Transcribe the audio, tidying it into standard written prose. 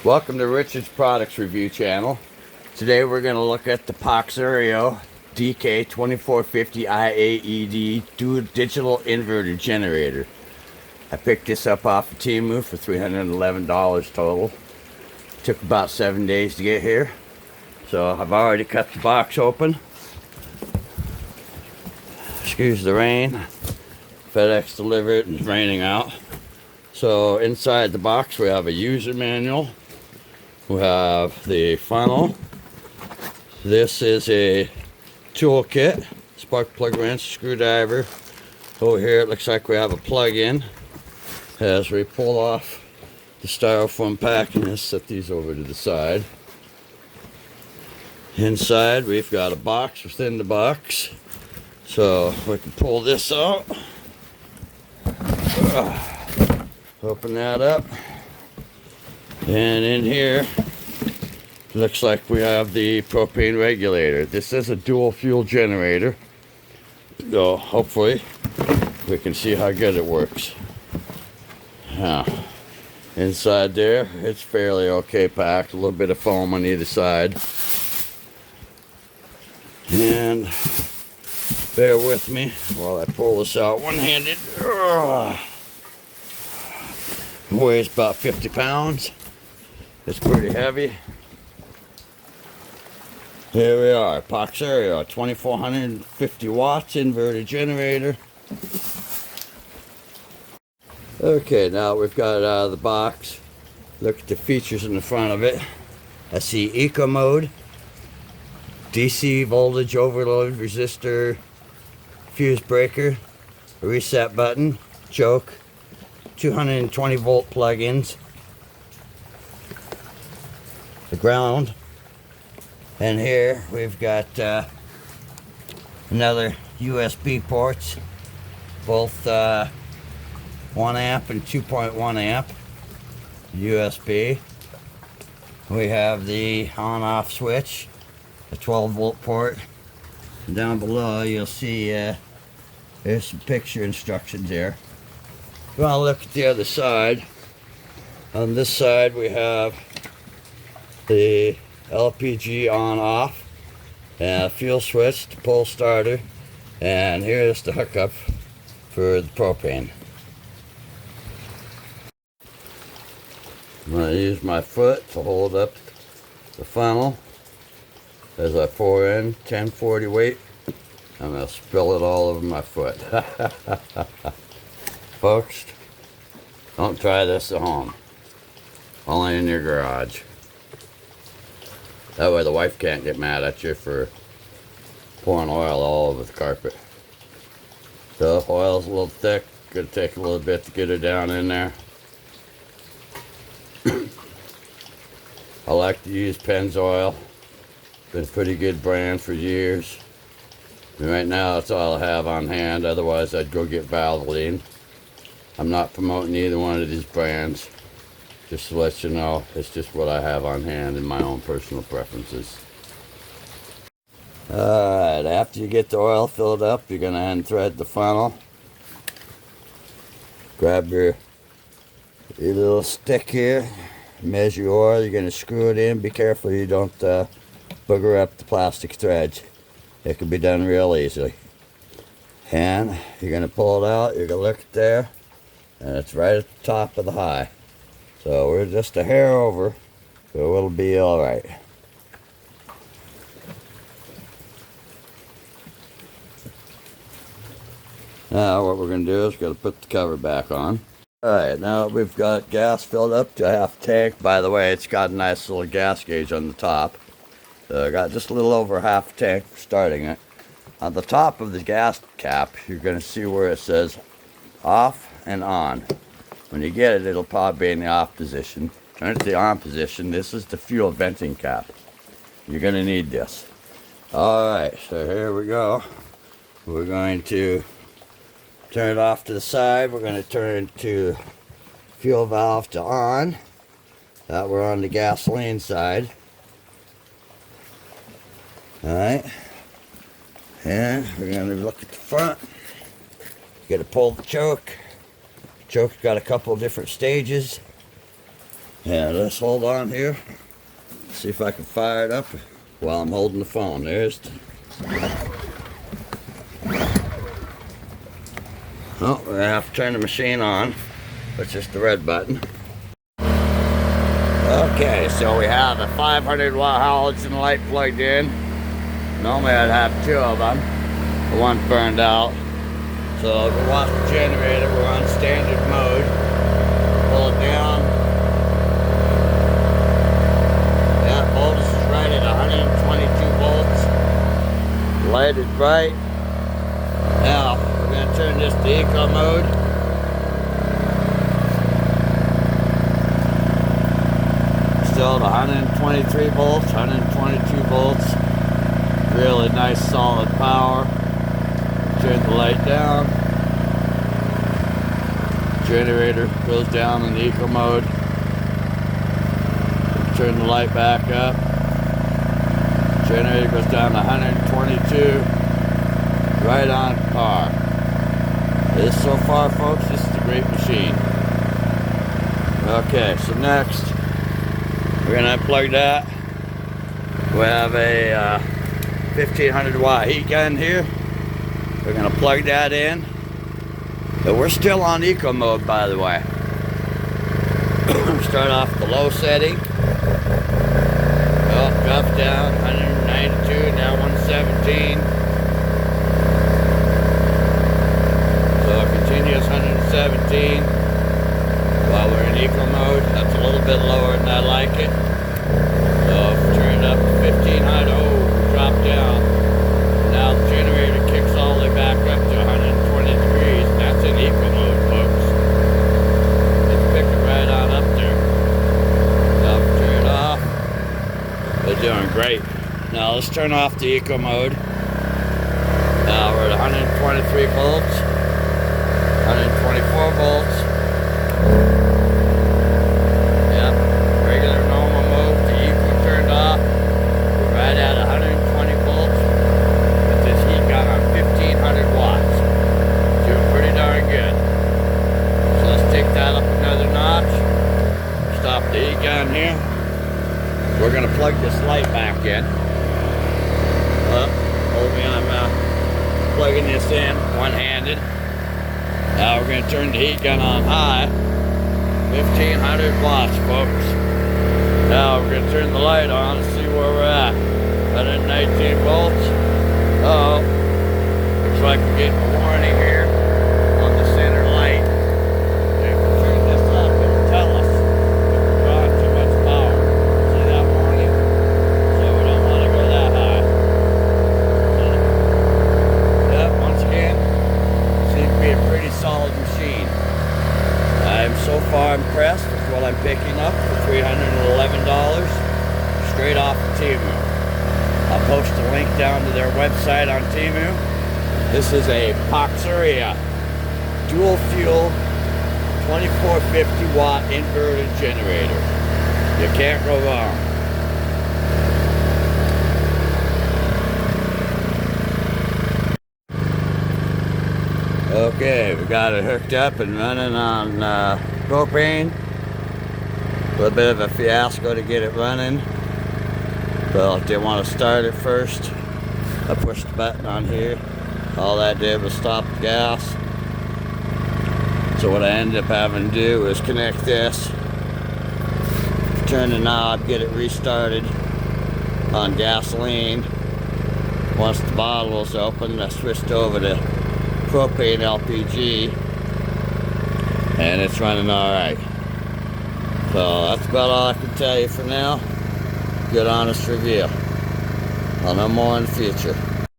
Welcome to Richard's Products Review channel. Today we're going to look at the POXURIO DK2450 IAED Dual Digital Inverter Generator. I picked this up off of Temu for $311 total. Took about 7 days to get here. So I've already cut the box open. Excuse the rain. FedEx delivered and it's raining out. So inside the box we have a user manual. We have the funnel. This is a toolkit, spark plug wrench, screwdriver. Over here it looks like we have a plug-in. As we pull off the styrofoam packing, let's set these over to the side. Inside we've got a box within the box. So we can pull this out. Open that up. And in here, looks like we have the propane regulator. This is a dual fuel generator. So hopefully we can see how good it works. Now, inside there, it's fairly okay packed. A little bit of foam on either side. And bear with me while I pull this out one-handed. Weighs about 50 pounds. It's pretty heavy. Here we are, POXURIO 2450 watts inverter generator. Okay, now we've got it out of the box. Look at the features in the front of it. I see eco mode, DC voltage overload resistor, fuse breaker, a reset button, choke, 220 volt plug-ins, the ground, and here we've got another USB ports, both 1 amp and 2.1 amp USB. We have the on-off switch, a 12 volt port. And down below you'll see there's some picture instructions there. If you want to look at the other side, on this side we have the LPG on off and a fuel switch to pull starter, and here's the hookup for the propane. I'm going to use my foot to hold up the funnel as I pour in 1040 weight. I'm going to spill it all over my foot. Folks, don't try this at home. Only in your garage. That way the wife can't get mad at you for pouring oil all over the carpet. The oil's a little thick. Gonna take a little bit to get it down in there. I like to use Pennzoil. Been a pretty good brand for years. And right now that's all I have on hand. Otherwise I'd go get Valvoline. I'm not promoting either one of these brands. Just to let you know, it's just what I have on hand in my own personal preferences. Alright, after you get the oil filled up, you're going to unthread the funnel. Grab your little stick here, measure your oil, you're going to screw it in. Be careful you don't booger up the plastic threads. It can be done real easily. And you're going to pull it out, you're going to look at there, and it's right at the top of the high. So we're just a hair over, so it'll be alright. Now what we're going to do is we're going to put the cover back on. Alright, now we've got gas filled up to half tank. By the way, it's got a nice little gas gauge on the top. So I got just a little over half tank for starting it. On the top of the gas cap, you're going to see where it says off and on. When you get it, it'll probably be in the off position. Turn it to the on position. This is the fuel venting cap. You're going to need this. Alright, so here we go. We're going to turn it off to the side. We're going to turn it to fuel valve to on. That we're on the gasoline side. Alright. And we're going to look at the front. You got to pull the choke. Choke's got a couple different stages. Yeah, let's hold on here. See if I can fire it up while I'm holding the phone. Oh, we're gonna have to turn the machine on. It's just the red button. Okay, so we have a 500 watt halogen light plugged in. Normally I'd have two of them. The one burned out. So to watch the generator, we're on standard mode. Pull it down. Yeah, voltage is right at 122 volts. Light is bright. Now, we're going to turn this to eco mode. Still at 123 volts, 122 volts. Really nice solid power. Turn the light down. Generator goes down in the eco mode. Turn the light back up. Generator goes down to 122. Right on par. This so far, folks, this is a great machine. Okay, so next we're gonna unplug that. We have a 1500 watt heat gun here. We're gonna plug that in. But we're still on eco mode, by the way. Start off the low setting. Oh, drops down 192, now 117. So it continues 117 while we're in eco mode. That's a little bit lower than I like it. So if we turn it up to 1500, oh, drop down. Now the generator kicks all the way back up to 120 degrees. That's in eco mode, folks. It's picking right on up there. Now if we turn it off, they're doing great. Now let's turn off the eco mode. Now we're at 123 volts, 124 volts. Yep, regular normal mode. The eco turned off. We're right at 120 volts. With this heat gun on 1500 watts. Doing pretty darn good. So let's take that up another notch. Stop the heat gun here. We're going to plug this light back in. Hold me, I'm plugging this in one-handed. Now we're going to turn the heat gun on high. 1500 watts, folks. Now we're going to turn the light on and see where we're at. 119 volts. Uh-oh. Looks like we're getting a warning here on the center light. If we turn this up, it'll tell us if we're drawing too much power. See that warning? So we don't want to go that high. Yep, once again, seems to be a pretty solid machine. I'm so far impressed with what I'm picking up for $311 straight off of Temu. I'll post a link down to their website on Temu. This is a POXURIO Dual Fuel 2450 watt inverted generator. You can't go wrong. Okay, we got it hooked up and running on propane. A little bit of a fiasco to get it running. Well, if they want to start it first, I pushed the button on here. All that did was stop the gas. So what I ended up having to do is connect this, turn the knob, get it restarted on gasoline. Once the bottle was open, I switched over to propane LPG, and it's running alright. So that's about all I can tell you for now. Good honest review. I'll know more in the future.